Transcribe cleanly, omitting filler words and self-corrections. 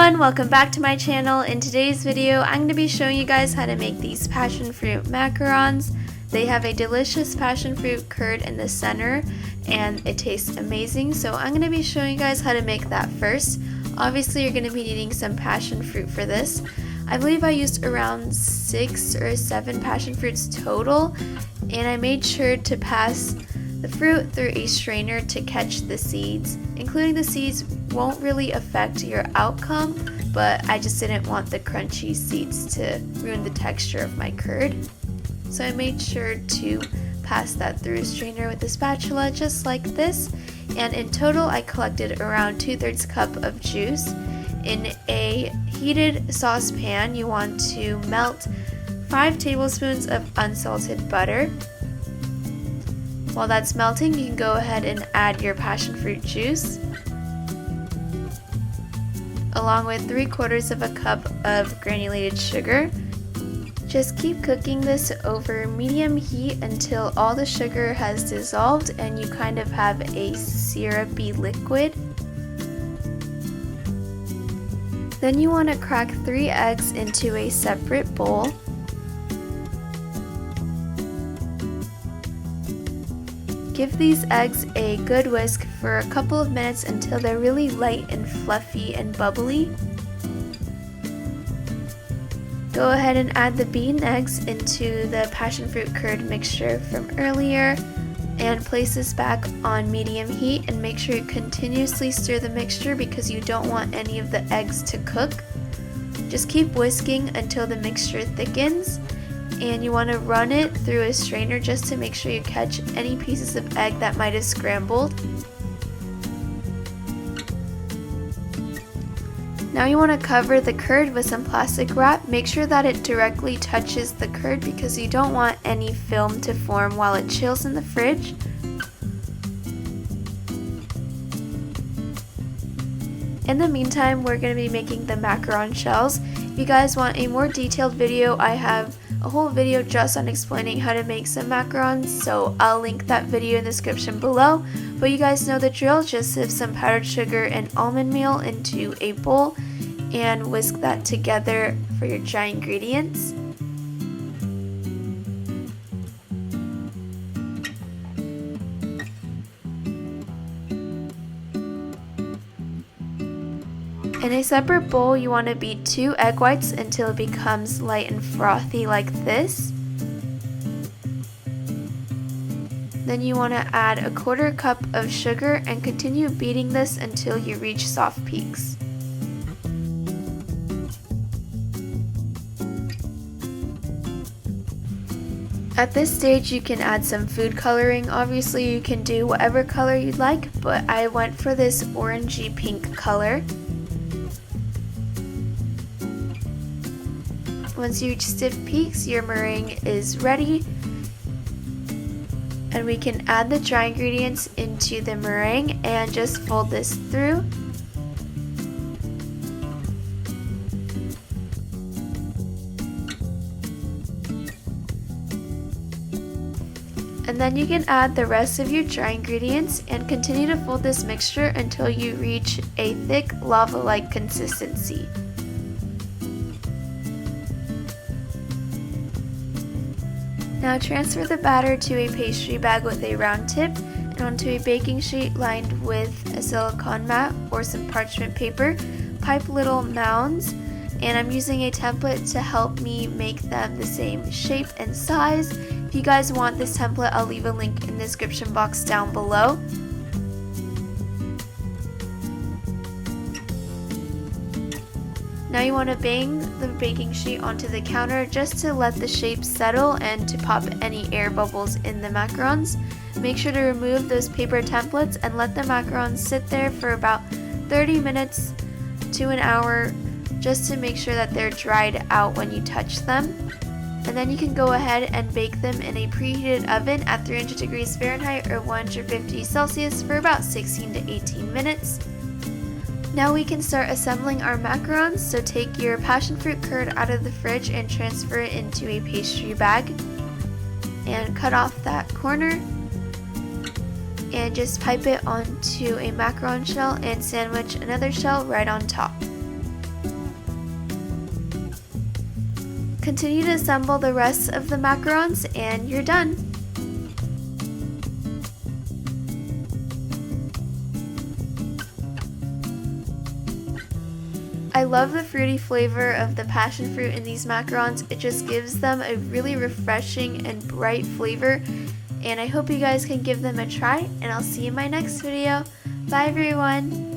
everyone, welcome back to my channel. In today's video, I'm going to be showing you guys how to make these passion fruit macarons. They have a delicious passion fruit curd in the center and it tastes amazing. So I'm going to be showing you guys how to make that first. Obviously, you're going to be needing some passion fruit for this. I believe I used around 6 or 7 passion fruits total, and I made sure to pass the fruit through a strainer to catch the seeds. Including the seeds won't really affect your outcome, but I just didn't want the crunchy seeds to ruin the texture of my curd. So I made sure to pass that through a strainer with a spatula just like this, and in total I collected around 2/3 cup of juice. In a heated saucepan, you want to melt 5 tablespoons of unsalted butter. While that's melting, you can go ahead and add your passion fruit juice, along with 3/4 of a cup of granulated sugar. Just keep cooking this over medium heat until all the sugar has dissolved and you kind of have a syrupy liquid. Then you want to crack 3 eggs into a separate bowl. Give these eggs a good whisk for a couple of minutes until they're really light and fluffy and bubbly. Go ahead and add the beaten eggs into the passion fruit curd mixture from earlier and place this back on medium heat, and make sure you continuously stir the mixture because you don't want any of the eggs to cook. Just keep whisking until the mixture thickens, and you want to run it through a strainer just to make sure you catch any pieces of egg that might have scrambled. Now you want to cover the curd with some plastic wrap. Make sure that it directly touches the curd because you don't want any film to form while it chills in the fridge. In the meantime, we're going to be making the macaron shells. If you guys want a more detailed video, I have a whole video just on explaining how to make some macarons, so I'll link that video in the description below. But you guys know the drill. Just sift some powdered sugar and almond meal into a bowl and whisk that together for your dry ingredients. In a separate bowl, you want to beat 2 egg whites until it becomes light and frothy like this. Then you want to add a 1/4 cup of sugar and continue beating this until you reach soft peaks. At this stage, you can add some food coloring. Obviously, you can do whatever color you'd like, but I went for this orangey pink color. Once you reach stiff peaks, your meringue is ready, and we can add the dry ingredients into the meringue and just fold this through. And then you can add the rest of your dry ingredients and continue to fold this mixture until you reach a thick lava-like consistency. Now transfer the batter to a pastry bag with a round tip and onto a baking sheet lined with a silicone mat or some parchment paper. Pipe little mounds, and I'm using a template to help me make them the same shape and size. If you guys want this template, I'll leave a link in the description box down below. Now you want to bang the baking sheet onto the counter just to let the shape settle and to pop any air bubbles in the macarons. Make sure to remove those paper templates and let the macarons sit there for about 30 minutes to an hour just to make sure that they're dried out when you touch them. And then you can go ahead and bake them in a preheated oven at 300 degrees Fahrenheit or 150 Celsius for about 16 to 18 minutes. Now we can start assembling our macarons, so take your passion fruit curd out of the fridge and transfer it into a pastry bag and cut off that corner and just pipe it onto a macaron shell and sandwich another shell right on top. Continue to assemble the rest of the macarons and you're done. I love the fruity flavor of the passion fruit in these macarons. It just gives them a really refreshing and bright flavor, and I hope you guys can give them a try, and I'll see you in my next video. Bye everyone!